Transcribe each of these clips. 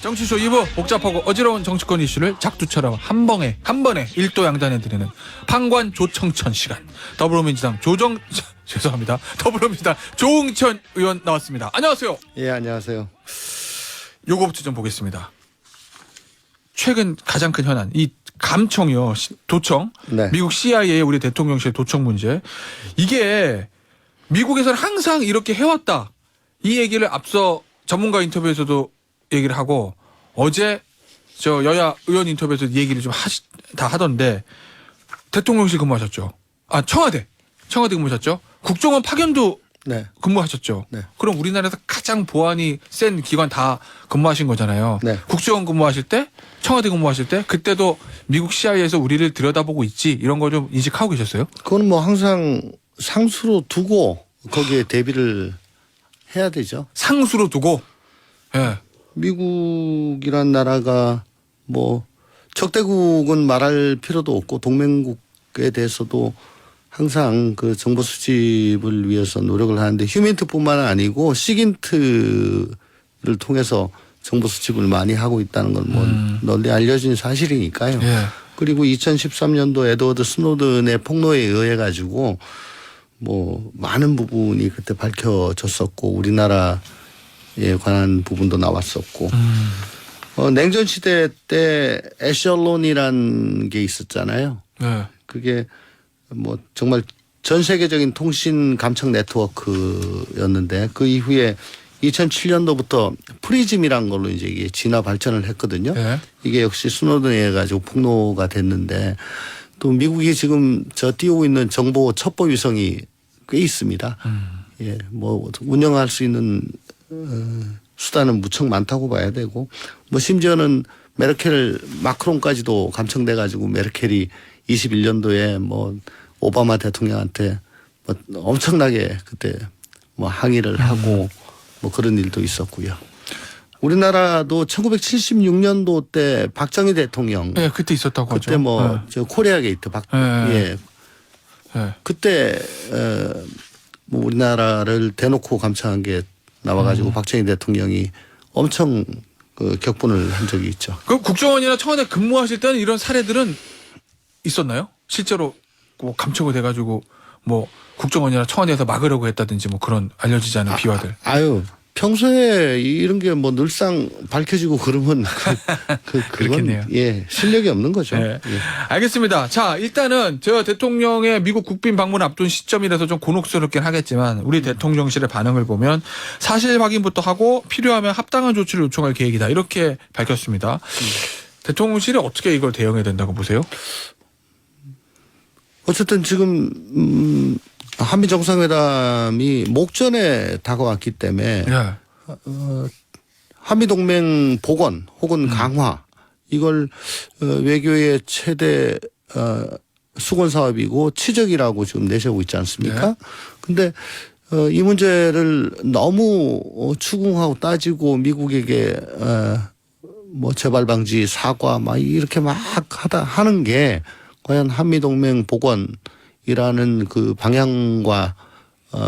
정치쇼 2부 복잡하고 어지러운 정치권 이슈를 작두처럼 한 번에 일도양단해드리는 판관 조청천 시간. 더불어민주당 죄송합니다. 더불어민주당 조응천 의원 나왔습니다. 안녕하세요. 예, 안녕하세요. 요거부터 좀 보겠습니다. 최근 가장 큰 현안, 이 감청이요, 도청, 네. 미국 CIA 우리 대통령실 도청 문제, 이게 미국에서는 항상 이렇게 해왔다. 이 얘기를 앞서 전문가 인터뷰에서도 얘기를 하고, 어제 저 여야 의원 인터뷰에서 얘기를 좀 다 하던데, 대통령실 근무하셨죠? 아, 청와대 근무하셨죠? 국정원 파견도 네. 근무하셨죠? 네. 그럼 우리나라에서 가장 보안이 센 기관 다 근무하신 거잖아요. 네. 국정원 근무하실 때, 청와대 근무하실 때, 그때도 미국 CIA에서 우리를 들여다보고 있지, 이런 거 좀 인식하고 계셨어요? 그건 뭐 항상 상수로 두고 거기에 대비를 해야 되죠. 상수로 두고, 예. 미국이란 나라가 뭐 적대국은 말할 필요도 없고 동맹국에 대해서도 항상 그 정보 수집을 위해서 노력을 하는데, 휴민트뿐만 아니고 시긴트를 통해서 정보 수집을 많이 하고 있다는 건 뭐 널리 알려진 사실이니까요. 예. 그리고 2013년도 에드워드 스노든의 폭로에 의해 가지고 뭐 많은 부분이 그때 밝혀졌었고, 우리나라에 관한 부분도 나왔었고, 냉전 시대 때 에셜론이라는 게 있었잖아요. 예. 그게 뭐 정말 전 세계적인 통신 감청 네트워크였는데, 그 이후에 2007년도부터 프리즘이란 걸로 이제 이게 진화 발전을 했거든요. 예. 이게 역시 스노든에 의해 가지고 폭로가 됐는데, 또 미국이 지금 띄우고 있는 정보 첩보 위성이 꽤 있습니다. 예, 뭐 운영할 수 있는 수단은 무척 많다고 봐야 되고, 뭐 심지어는 마크롱까지도 감청돼 가지고 메르켈이 21년도에 뭐 오바마 대통령한테 뭐 엄청나게 그때 뭐 항의를 하고 뭐 그런 일도 있었고요. 우리나라도 1976년도 때 박정희 대통령, 예, 그때 있었다고 하죠. 그때 뭐 저 코리아 게이트 예. 그때 뭐 우리나라를 대놓고 감청한 게 나와가지고 박정희 대통령이 엄청 그 격분을 한 적이 있죠. 그럼 국정원이나 청와대 근무하실 때는 이런 사례들은 있었나요? 실제로 뭐 감청이 돼가지고 뭐 국정원이나 청와대에서 막으려고 했다든지 뭐 그런 알려지지 않은 비화들. 아유, 평소에 이런 게 뭐 늘상 밝혀지고 그러면 그건 그렇겠네요. 예, 실력이 없는 거죠. 네. 예. 알겠습니다. 자, 일단은 저 대통령의 미국 국빈 방문 앞둔 시점이라서 좀 곤혹스럽긴 하겠지만, 우리 대통령실의 반응을 보면 사실 확인부터 하고 필요하면 합당한 조치를 요청할 계획이다, 이렇게 밝혔습니다. 대통령실이 어떻게 이걸 대응해야 된다고 보세요? 어쨌든 지금 한미 정상회담이 목전에 다가왔기 때문에 예. 한미 동맹 복원 혹은 강화, 이걸 외교의 최대 수건 사업이고 치적이라고 지금 내세우고 있지 않습니까? 근데 이 문제를 너무 추궁하고 따지고 미국에게 뭐 재발 방지 사과 막 이렇게 막 하는 게 과연 한미 동맹 복원이라는 그 방향과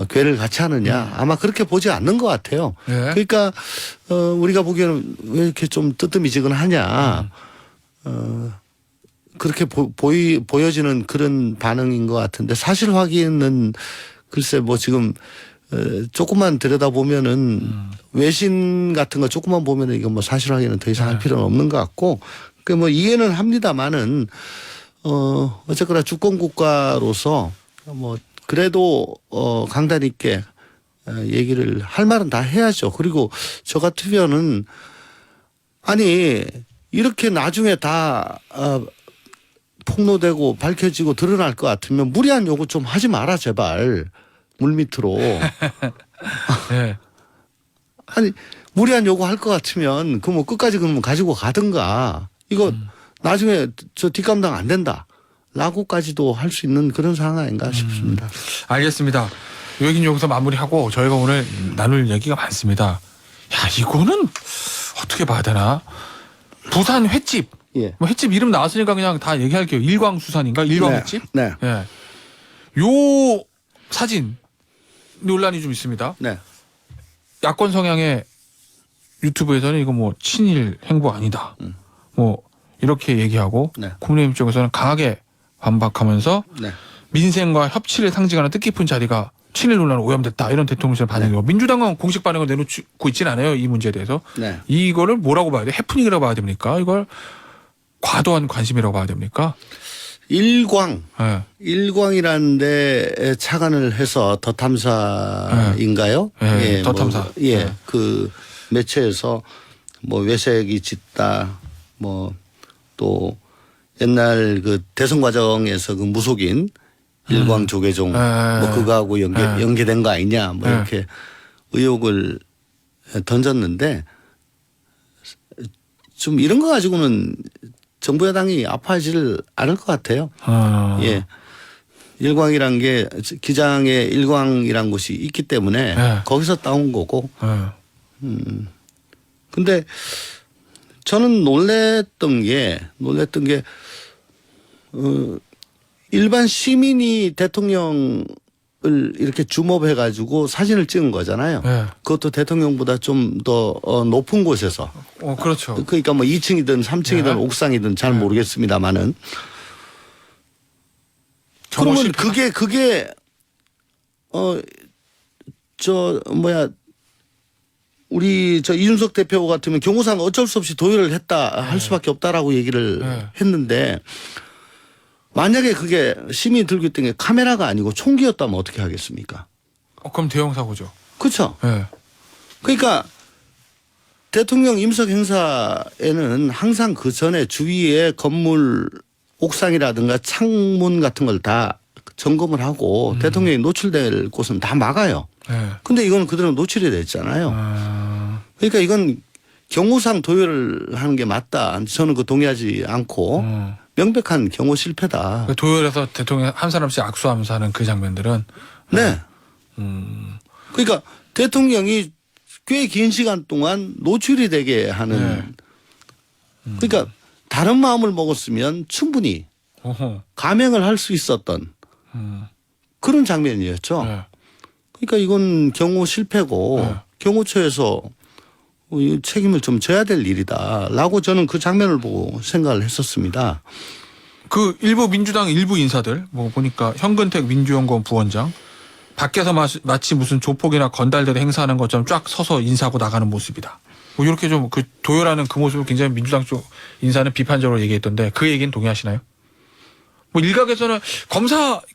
궤를 같이 하느냐, 아마 그렇게 보지 않는 것 같아요. 예. 그러니까 우리가 보기에는 왜 이렇게 좀 뜨뜻미지근하냐, 그렇게 보여지는 그런 반응인 것 같은데, 사실 확인은 글쎄 뭐 지금 조금만 들여다보면은 외신 같은 거 조금만 보면은 이거 뭐 사실 확인은 더 이상 할 필요는 없는 것 같고, 그 뭐 이해는 합니다만은 어쨌거나 주권 국가로서 뭐 그래도 강단 있게 얘기를 할 말은 다 해야죠. 그리고 저 같으면은, 아니 이렇게 나중에 다 폭로되고 밝혀지고 드러날 것 같으면 무리한 요구 좀 하지 마라 제발, 물밑으로. 예. 아니 무리한 요구 할 것 같으면 그 뭐 끝까지 그러면 가지고 가든가, 이거 나중에 저 뒷감당 안 된다 라고까지도 할 수 있는 그런 상황 아닌가 싶습니다. 알겠습니다. 요 얘기는 여기서 마무리하고 저희가 오늘 나눌 얘기가 많습니다. 야, 이거는 어떻게 봐야 되나? 부산 횟집. 예. 뭐 횟집 이름 나왔으니까 그냥 다 얘기할게요. 일광수산인가? 일광횟집? 네. 예. 요 사진 논란이 좀 있습니다. 네. 야권 성향의 유튜브에서는 이거 뭐 친일 행보 아니다. 뭐 이렇게 얘기하고 네. 국민의힘 쪽에서는 강하게 반박하면서 네. 민생과 협치를 상징하는 뜻깊은 자리가 친일 논란으로 오염됐다. 이런 대통령실 반응이고 민주당은 공식 반응을 내놓고 있지는 않아요. 이 문제에 대해서. 네. 이거를 뭐라고 봐야 돼? 해프닝이라고 봐야 됩니까? 이걸 과도한 관심이라고 봐야 됩니까? 일광. 네. 일광이라는 데 착안을 해서 더 탐사인가요? 네, 더 탐사. 예. 네. 그 매체에서 뭐 외색이 짙다. 뭐 또 옛날 그 대선 과정에서 그 무속인 일광 조계종 뭐 그거하고 연계된 거 아니냐 뭐 이렇게 의혹을 던졌는데 좀 이런 거 가지고는 정부 여당이 아파하지를 않을 것 같아요. 예. 일광이란 게 기장에 일광이란 곳이 있기 때문에 네. 거기서 따온 거고. 근데 저는 놀랬던 게 일반 시민이 대통령을 이렇게 줌업해 가지고 사진을 찍은 거잖아요. 네. 그것도 대통령보다 좀 더 높은 곳에서. 그렇죠. 그러니까 뭐 2층이든 3층이든 네. 옥상이든 잘 모르겠습니다만은. 정호 그러면 실패다. 그게 우리 이준석 대표 같으면 경호상 어쩔 수 없이 도의를 했다 할 수밖에 없다라고 얘기를 네. 했는데 만약에 그게 시민이 들고 있던 게 카메라가 아니고 총기였다면 어떻게 하겠습니까? 그럼 대형 사고죠. 그렇죠. 네. 그러니까 대통령 임석 행사에는 항상 그 전에 주위에 건물 옥상이라든가 창문 같은 걸 다 점검을 하고 대통령이 노출될 곳은 다 막아요. 네. 근데 이건 그대로 노출이 됐잖아요. 그러니까 이건 경호상 도열을 하는 게 맞다. 저는 그 동의하지 않고 명백한 경호 실패다. 도열에서 대통령 한 사람씩 악수하면서 하는 그 장면들은 네. 그러니까 대통령이 꽤 긴 시간 동안 노출이 되게 하는. 그러니까 다른 마음을 먹었으면 충분히 어허. 감행을 할 수 있었던 그런 장면이었죠. 네. 그러니까 이건 경호 실패고 네. 경호처에서 이 책임을 좀 져야 될 일이다라고 저는 그 장면을 보고 생각을 했었습니다. 그 일부 민주당 일부 인사들 뭐 보니까 현근택 민주연구원 부원장 밖에서 마치 무슨 조폭이나 건달들이 행사하는 것처럼 쫙 서서 인사하고 나가는 모습이다. 뭐 이렇게 좀 그 도열하는 그 모습을 굉장히 민주당 쪽 인사는 비판적으로 얘기했던데 그 얘기는 동의하시나요? 뭐 일각에서는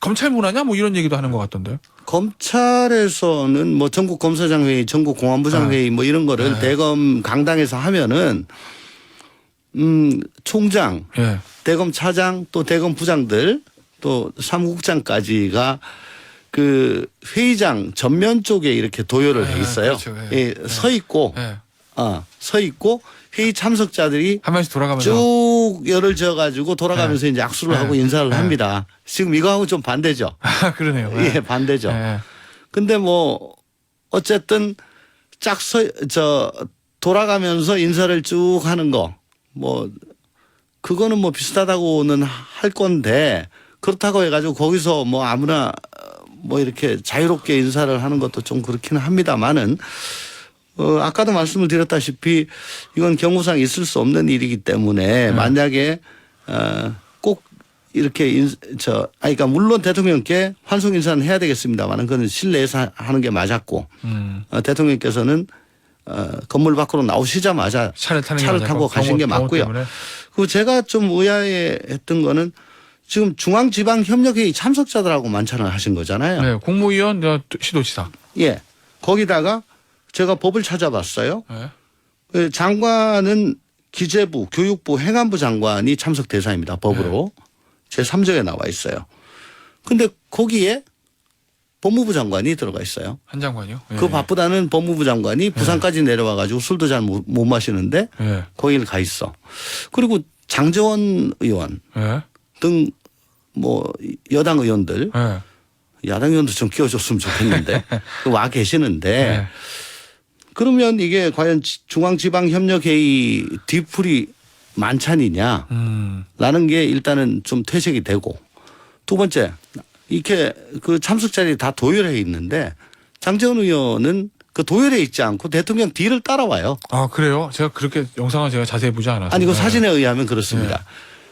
검찰 문화냐 뭐 이런 얘기도 하는 것 같던데요. 검찰에서는 뭐 전국 검사장 회의, 전국 공안부장 회의 뭐 이런 거를 대검 강당에서 하면은 총장, 예. 대검 차장 또 대검 부장들 또 사무국장까지가 그 회의장 전면 쪽에 이렇게 도열을 해 있어요. 그렇죠. 예, 서 있고 예. 서 있고 회의 참석자들이 한 번씩 돌아가면서 쭉 열을 지어 가지고 돌아가면서 이제 악수를 하고 인사를 합니다. 지금 이거하고 좀 반대죠. 아, 그러네요. 예, 반대죠. 예. 근데 뭐 어쨌든 돌아가면서 인사를 쭉 하는 거 뭐 그거는 뭐 비슷하다고는 할 건데 그렇다고 해가지고 거기서 뭐 아무나 뭐 이렇게 자유롭게 인사를 하는 것도 좀 그렇기는 합니다만은 아까도 말씀을 드렸다시피 이건 경우상 있을 수 없는 일이기 때문에 만약에 꼭 이렇게 그러니까 물론 대통령께 환송 인사는 해야 되겠습니다만은 그건 실내에서 하는 게 맞았고 대통령께서는 건물 밖으로 나오시자마자 차를 타고 가신 게 맞고요. 그리고 제가 좀 의아해했던 거는 지금 중앙지방협력회의 참석자들하고 만찬을 하신 거잖아요. 네, 국무위원, 시도지사. 예. 거기다가 제가 법을 찾아봤어요. 네. 장관은 기재부, 교육부, 행안부 장관이 참석 대상입니다. 법으로. 제3조에 나와 있어요. 근데 거기에 법무부 장관이 들어가 있어요. 한 장관이요? 예. 그 바쁘다는 법무부 장관이 부산까지 내려와 가지고 술도 잘 못 마시는데 예. 거기를 가 있어. 그리고 장제원 의원 예. 등 뭐 여당 의원들 예. 야당 의원도 좀 끼워줬으면 좋겠는데 와 계시는데 예. 그러면 이게 과연 중앙지방협력회의 뒤풀이 만찬이냐 라는 게 일단은 좀 퇴색이 되고 두 번째 이렇게 그 참석 자리에 다 도열해 있는데 장제원 의원은 그 도열에 있지 않고 대통령 뒤를 따라와요. 아, 그래요? 제가 그렇게 영상을 제가 자세히 보지 않았어요. 아니 그 사진에 의하면 그렇습니다.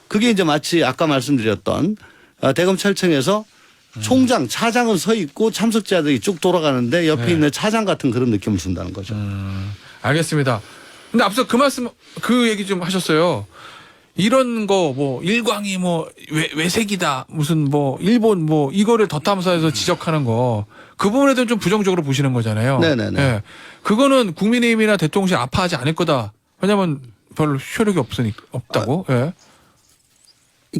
그게 이제 마치 아까 말씀드렸던 대검찰청에서 총장, 차장은 서 있고 참석자들이 쭉 돌아가는데 옆에 네. 있는 차장 같은 그런 느낌을 준다는 거죠. 알겠습니다. 근데 앞서 그 말씀, 그 얘기 좀 하셨어요. 이런 거, 뭐, 일광이 뭐, 외색이다. 무슨 뭐, 일본 뭐, 이거를 덧담사해서 지적하는 거. 그 부분에 대해서 좀 부정적으로 보시는 거잖아요. 네네네. 예. 그거는 국민의힘이나 대통령실 아파하지 않을 거다. 왜냐면 별로 효력이 없다고. 예.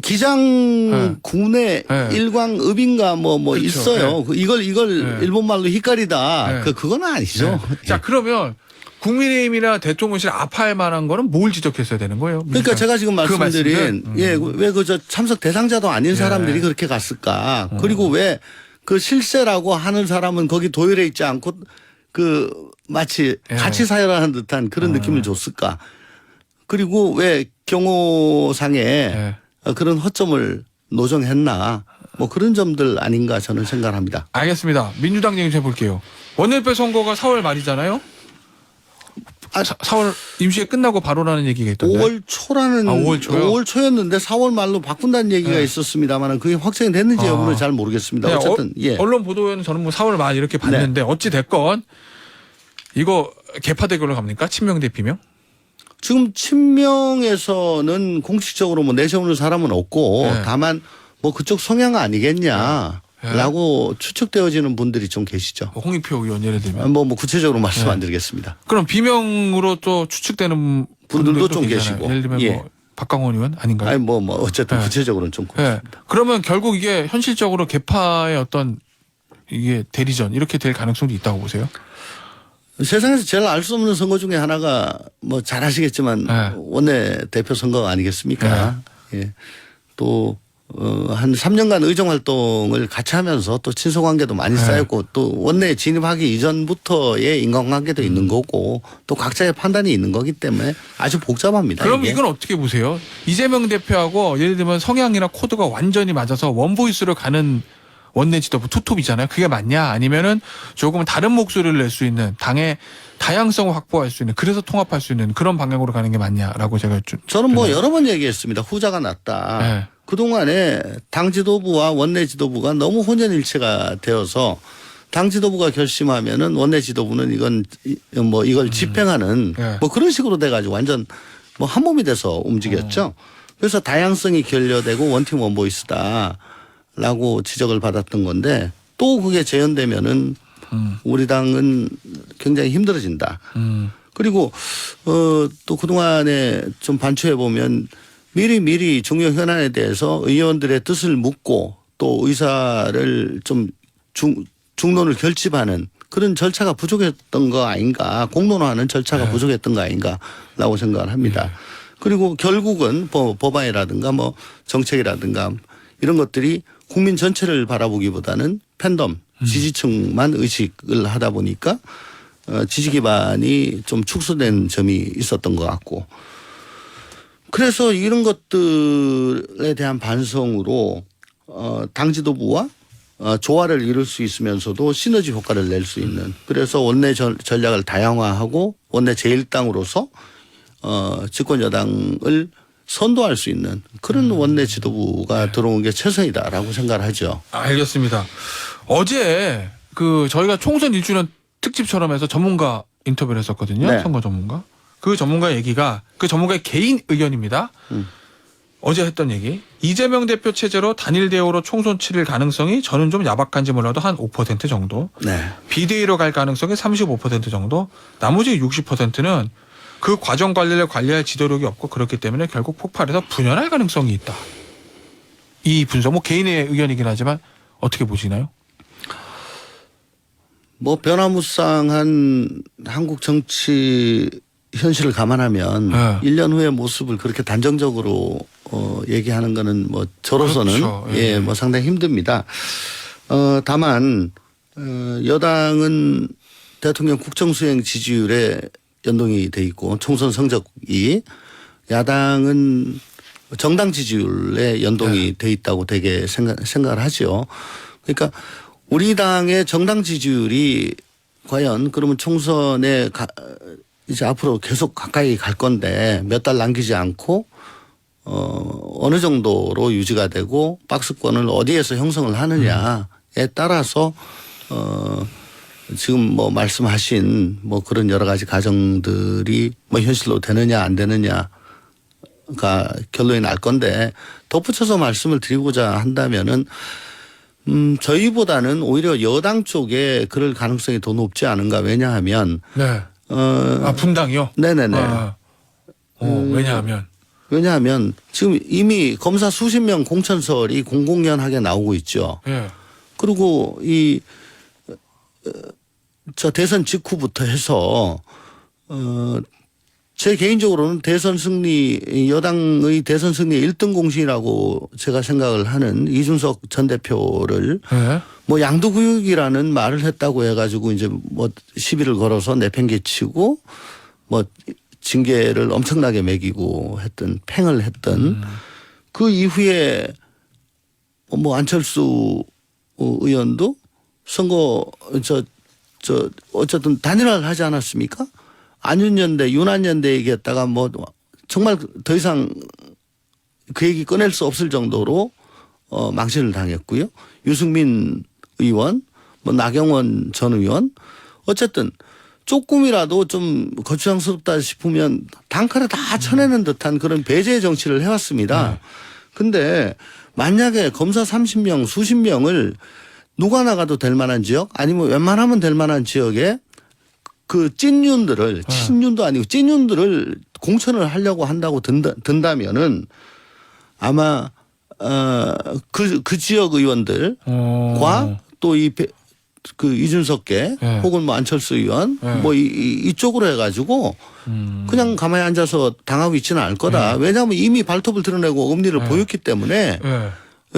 기장군의 네. 일광읍인가 뭐 그렇죠. 있어요. 이걸 네. 일본말로 히카리다. 네. 그건 아니죠. 네. 자, 그러면 국민의힘이나 대통령실 아파할 만한 거는 뭘 지적했어야 되는 거예요? 그러니까 제가 지금 그 말씀드린 말씀은? 왜 그 저 참석 대상자도 아닌 사람들이 네. 그렇게 갔을까? 그리고 왜 그 실세라고 하는 사람은 거기 도열에 있지 않고 그 마치 네. 같이 사열하는 듯한 그런 느낌을 줬을까? 그리고 왜 경호상에 네. 그런 허점을 노정했나? 뭐 그런 점들 아닌가 저는 생각합니다. 알겠습니다. 민주당 얘기 좀 해볼게요. 원내대표 선거가 4월 말이잖아요. 4월 임시회 끝나고 바로라는 얘기가 있던데. 5월 초라는 5월 초요? 5월 초였는데 4월 말로 바꾼다는 얘기가 네. 있었습니다만 그게 확정이 됐는지 여부는 잘 모르겠습니다. 그냥 어쨌든 예. 언론 보도에는 저는 뭐 4월 말 이렇게 봤는데 어찌 됐건 이거 개파 대결로 갑니까? 친명 대 비명? 지금 친명에서는 공식적으로 뭐 내세우는 사람은 없고 네. 다만 뭐 그쪽 성향 아니겠냐라고 추측되어지는 분들이 좀 계시죠. 뭐 홍익표 의원 예를 들면. 뭐 구체적으로 말씀 네. 안 드리겠습니다. 그럼 비명으로 또 추측되는 분들도 좀 계시잖아요. 계시고. 예를 들면 예. 뭐 박강원 의원 아닌가요? 아니 뭐 어쨌든 네. 구체적으로는 좀 네. 그렇습니다. 그러면 결국 이게 현실적으로 개파의 어떤 이게 대리전 이렇게 될 가능성도 있다고 보세요? 세상에서 제일 알 수 없는 선거 중에 하나가 뭐 잘 아시겠지만 네. 원내 대표 선거 아니겠습니까? 예. 또 한 3년간 의정 활동을 같이 하면서 또 친소 관계도 많이 네. 쌓였고 또 원내에 진입하기 이전부터의 인간관계도 있는 거고 또 각자의 판단이 있는 거기 때문에 아주 복잡합니다. 그럼 이게. 이건 어떻게 보세요? 이재명 대표하고 예를 들면 성향이나 코드가 완전히 맞아서 원보이스로 가는 원내 지도부 투톱이잖아요. 그게 맞냐? 아니면은 조금 다른 목소리를 낼 수 있는 당의 다양성을 확보할 수 있는 그래서 통합할 수 있는 그런 방향으로 가는 게 맞냐라고 제가 저는 뭐 여러 번 얘기했습니다. 후자가 낫다. 네. 그동안에 당 지도부와 원내 지도부가 너무 혼연일체가 되어서 당 지도부가 결심하면은 원내 지도부는 이걸 집행하는 네. 뭐 그런 식으로 돼가지고 완전 뭐 한 몸이 돼서 움직였죠. 그래서 다양성이 결여되고 원팀 원보이스다라고 지적을 받았던 건데 또 그게 재현되면은 우리 당은 굉장히 힘들어진다. 그리고 또 그동안에 좀 반추해 보면 미리 중요 현안에 대해서 의원들의 뜻을 묻고 또 의사를 좀 중론을 결집하는 그런 절차가 부족했던 거 아닌가, 공론화하는 절차가 네. 부족했던 거 아닌가라고 생각을 합니다. 그리고 결국은 법안이라든가 뭐 정책이라든가 이런 것들이 국민 전체를 바라보기보다는 팬덤, 지지층만 의식을 하다 보니까 지지 기반이 좀 축소된 점이 있었던 것 같고 그래서 이런 것들에 대한 반성으로 당 지도부와 조화를 이룰 수 있으면서도 시너지 효과를 낼 수 있는 그래서 원내 전략을 다양화하고 원내 제1당으로서 집권 여당을 선도할 수 있는 그런 원내 지도부가 들어온 게 최선이다라고 생각을 하죠. 알겠습니다. 어제 저희가 총선 1주년 특집처럼 해서 전문가 인터뷰를 했었거든요. 네. 선거 전문가. 그 전문가 얘기가 그 전문가의 개인 의견입니다. 어제 했던 얘기. 이재명 대표 체제로 단일 대우로 총선 치를 가능성이 저는 좀 야박한지 몰라도 한 5% 정도. 네. 비대위로 갈 가능성이 35% 정도. 나머지 60%는 그 과정 관리를 관리할 지도력이 없고 그렇기 때문에 결국 폭발해서 분열할 가능성이 있다. 이 분석 뭐 개인의 의견이긴 하지만 어떻게 보시나요? 뭐 변화무쌍한 한국 정치 현실을 감안하면 네. 1년 후의 모습을 그렇게 단정적으로 얘기하는 거는 뭐 저로서는 그렇죠. 예. 뭐 상당히 힘듭니다. 다만 여당은 대통령 국정수행 지지율에 연동이 돼 있고 총선 성적이 야당은 정당 지지율에 연동이 돼 있다고 되게 생각을 하죠. 그러니까 우리 당의 정당 지지율이 과연 그러면 총선에 이제 앞으로 계속 가까이 갈 건데 몇 달 남기지 않고 어느 정도로 유지가 되고 박스권을 어디에서 형성을 하느냐에 따라서 지금 뭐 말씀하신 뭐 그런 여러 가지 가정들이 뭐 현실로 되느냐 안 되느냐가 결론이 날 건데 덧붙여서 말씀을 드리고자 한다면은 저희보다는 오히려 여당 쪽에 그럴 가능성이 더 높지 않은가. 왜냐하면 네. 분당이요? 네네네. 왜냐하면 지금 이미 검사 수십 명 공천설이 공공연하게 나오고 있죠. 예. 그리고 저 대선 직후부터 해서 제 개인적으로는 대선 승리, 여당의 대선 승리 1등 공신이라고 제가 생각을 하는 이준석 전 대표를 예. 뭐 양도구역이라는 말을 했다고 해가지고 이제 뭐 시비를 걸어서 내팽개치고 뭐 징계를 엄청나게 매기고 팽을 했던 그 이후에 뭐 안철수 의원도 선거 어쨌든 단일화를 하지 않았습니까? 안윤연대, 윤한연대 얘기했다가 뭐 정말 더 이상 그 얘기 꺼낼 수 없을 정도로 망신을 당했고요. 유승민 의원, 뭐 나경원 전 의원 어쨌든 조금이라도 좀 거추장스럽다 싶으면 단칼에 다 쳐내는 듯한 그런 배제의 정치를 해왔습니다. 근데 만약에 검사 30명, 수십 명을 누가 나가도 될 만한 지역 아니면 웬만하면 될 만한 지역에 그 찐윤들을 친윤도 아니고 찐윤들을 공천을 하려고 한다고 든다면은 아마 그 지역 의원들과 또 그 이준석계 혹은 뭐 안철수 의원 뭐 이쪽으로 해가지고 그냥 가만히 앉아서 당하고 있지는 않을 거다. 왜냐하면 이미 발톱을 드러내고 엄니를 보였기 때문에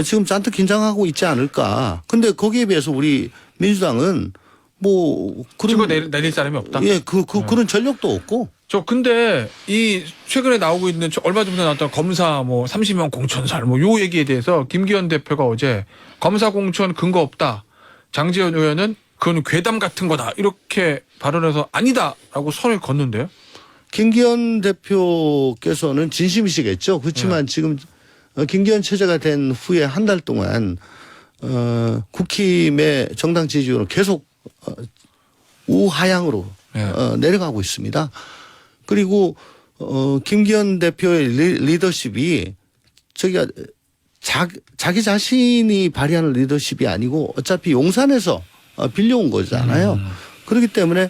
지금 잔뜩 긴장하고 있지 않을까. 근데 거기에 비해서 우리 민주당은 뭐 찍어 내릴 사람이 없다. 예, 그런 전력도 없고. 근데 이 최근에 나오고 있는 얼마 전에 나왔던 검사 뭐 30명 공천설 뭐 요 얘기에 대해서 김기현 대표가 어제 검사 공천 근거 없다. 장제원 의원은 그건 괴담 같은 거다. 이렇게 발언해서 아니다라고 선을 걷는데요. 김기현 대표께서는 진심이시겠죠. 그렇지만 지금 김기현 체제가 된 후에 한 달 동안 국힘의 정당 지지율은 계속 우하향으로 내려가고 있습니다. 그리고 김기현 대표의 리더십이 자기 자신이 발휘하는 리더십이 아니고 어차피 용산에서 빌려온 거잖아요. 그렇기 때문에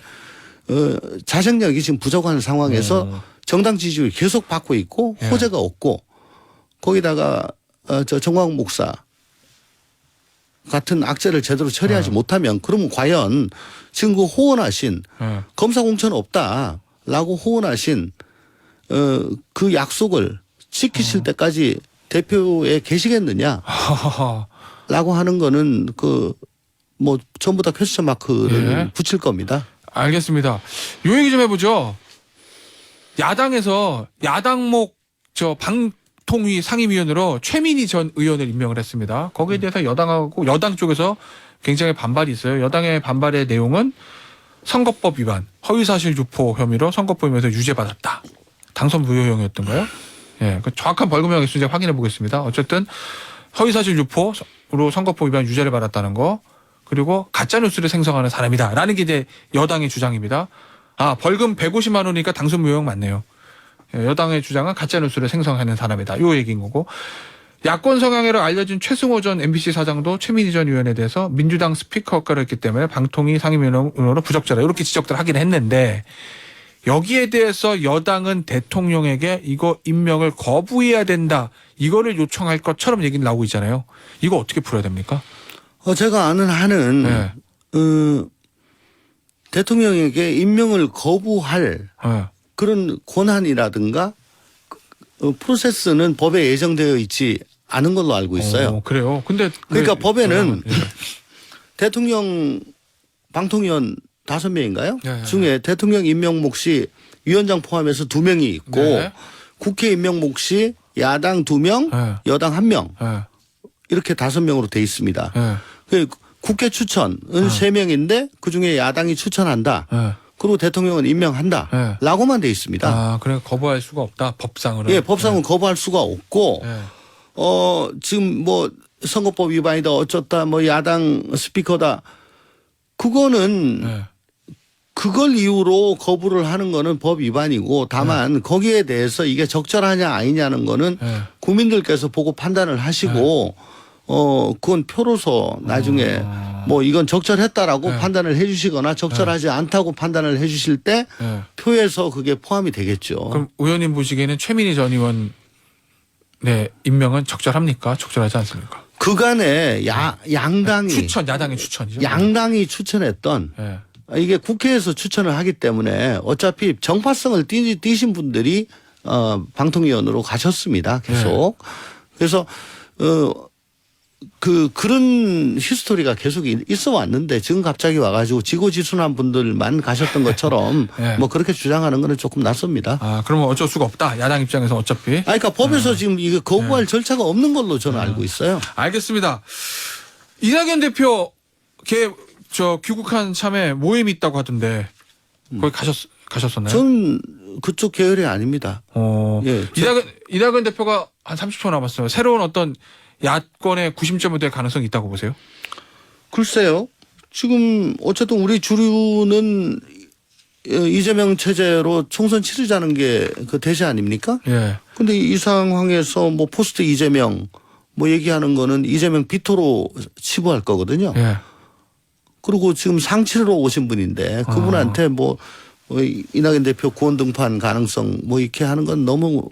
자생력이 지금 부족한 상황에서 정당 지지율이 계속 받고 있고 호재가 없고 거기다가 저 정광훈 목사 같은 악재를 제대로 처리하지 못하면 그러면 과연 지금 그 호언하신 검사 공천 없다라고 호언하신 그 약속을 지키실 때까지 대표에 계시겠느냐라고 하는 거는 뭐 전부 다 퀘스천 마크를 붙일 겁니다. 알겠습니다. 요 얘기 좀 해보죠. 야당에서 야당목 방통위 상임위원으로 최민희 전 의원을 임명을 했습니다. 거기에 대해서 여당 쪽에서 굉장히 반발이 있어요. 여당의 반발의 내용은 선거법 위반, 허위사실 유포 혐의로 선거법에서 유죄받았다. 당선 무효형이었던가요? 예, 그 정확한 벌금형의 수재 확인해 보겠습니다. 어쨌든 허위사실 유포로 선거법 위반 유죄를 받았다는 거, 그리고 가짜뉴스를 생성하는 사람이다라는 게 이제 여당의 주장입니다. 벌금 150만 원이니까 당선 무효형 맞네요. 여당의 주장은 가짜뉴스를 생성하는 사람이다. 요 얘기인 거고. 야권 성향으로 알려진 최승호 전 MBC 사장도 최민희 전 의원에 대해서 민주당 스피커 역할을 했기 때문에 방통위 상임위원으로 부적절하다. 이렇게 지적들 하긴 했는데 여기에 대해서 여당은 대통령에게 이거 임명을 거부해야 된다. 이거를 요청할 것처럼 얘기는 나오고 있잖아요. 이거 어떻게 풀어야 됩니까? 제가 아는 한은 대통령에게 임명을 거부할 그런 권한이라든가 프로세스는 법에 예정되어 있지 않은 걸로 알고 있어요. 그래요? 근데 그러니까 법에는 대통령 방통위원 5명인가요? 중에 대통령 임명 몫이 위원장 포함해서 2명이 있고 국회 임명 몫이 야당 2명, 여당 1명 이렇게 5명으로 돼 있습니다. 국회 추천은 3명인데 그중에 야당이 추천한다. 예. 그리고 대통령은 임명한다. 예. 라고만 돼 있습니다. 아, 그래 거부할 수가 없다. 법상으로. 예, 법상은 거부할 수가 없고 예. 지금 뭐 선거법 위반이다 어쩌다 뭐 야당 스피커다 그거는 예. 그걸 이유로 거부를 하는 거는 법 위반이고 다만 거기에 대해서 이게 적절하냐 아니냐는 거는 예. 국민들께서 보고 판단을 하시고 그건 표로서 나중에 뭐 이건 적절했다라고 네. 판단을 해 주시거나 적절하지 않다고 판단을 해 주실 때 예. 표에서 그게 포함이 되겠죠. 그럼 의원님 보시기에는 최민희 전 의원 네 임명은 적절합니까? 적절하지 않습니까? 그간에 양당이 추천 야당의 추천이죠. 양당이 추천했던 예. 이게 국회에서 추천을 하기 때문에 어차피 정파성을 띠신 분들이 방통위원으로 가셨습니다. 계속. 그래서 그런 히스토리가 계속 있어 왔는데 지금 갑자기 와가지고 지고지순한 분들만 가셨던 것처럼 네. 뭐 그렇게 주장하는 거는 조금 낯섭니다. 아, 그러면 어쩔 수가 없다. 야당 입장에서 어차피. 그러니까 법에서 지금 이거 거부할 절차가 없는 걸로 저는 알고 있어요. 알겠습니다. 이낙연 대표 귀국한 참에 모임이 있다고 하던데 거기 가셨었나요? 전 그쪽 계열이 아닙니다. 예, 이낙연 대표가 한 30초 남았어요. 새로운 어떤 야권의 구심점이 될 가능성이 있다고 보세요? 글쎄요. 지금 어쨌든 우리 주류는 이재명 체제로 총선 치르자는 게 그 대세 아닙니까? 예. 근데 이 상황에서 뭐 포스트 이재명 뭐 얘기하는 거는 이재명 비토로 치부할 거거든요. 예. 그리고 지금 상치르러 오신 분인데 그분한테 뭐 이낙연 대표 구원 등판 가능성 뭐 이렇게 하는 건 너무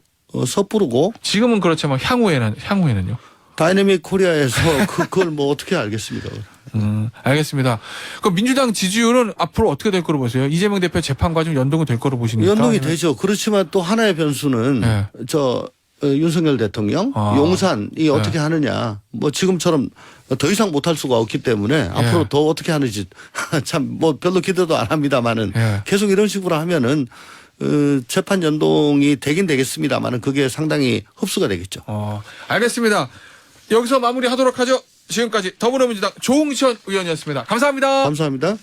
섣부르고 지금은 그렇지만 향후에는요? 다이내믹 코리아에서 그걸 뭐 어떻게 알겠습니까? 알겠습니다. 그럼 민주당 지지율은 앞으로 어떻게 될 거로 보세요? 이재명 대표 재판 과정 연동이 될 거로 보십니까? 연동이 되죠. 그렇지만 또 하나의 변수는 네. 윤석열 대통령 용산이 어떻게 하느냐. 뭐 지금처럼 더 이상 못할 수가 없기 때문에 앞으로 더 어떻게 하는지 참 뭐 별로 기대도 안 합니다만은 계속 이런 식으로 하면은 재판 연동이 되긴 되겠습니다만은 그게 상당히 흡수가 되겠죠. 알겠습니다. 여기서 마무리하도록 하죠. 지금까지 더불어민주당 조응천 의원이었습니다. 감사합니다. 감사합니다.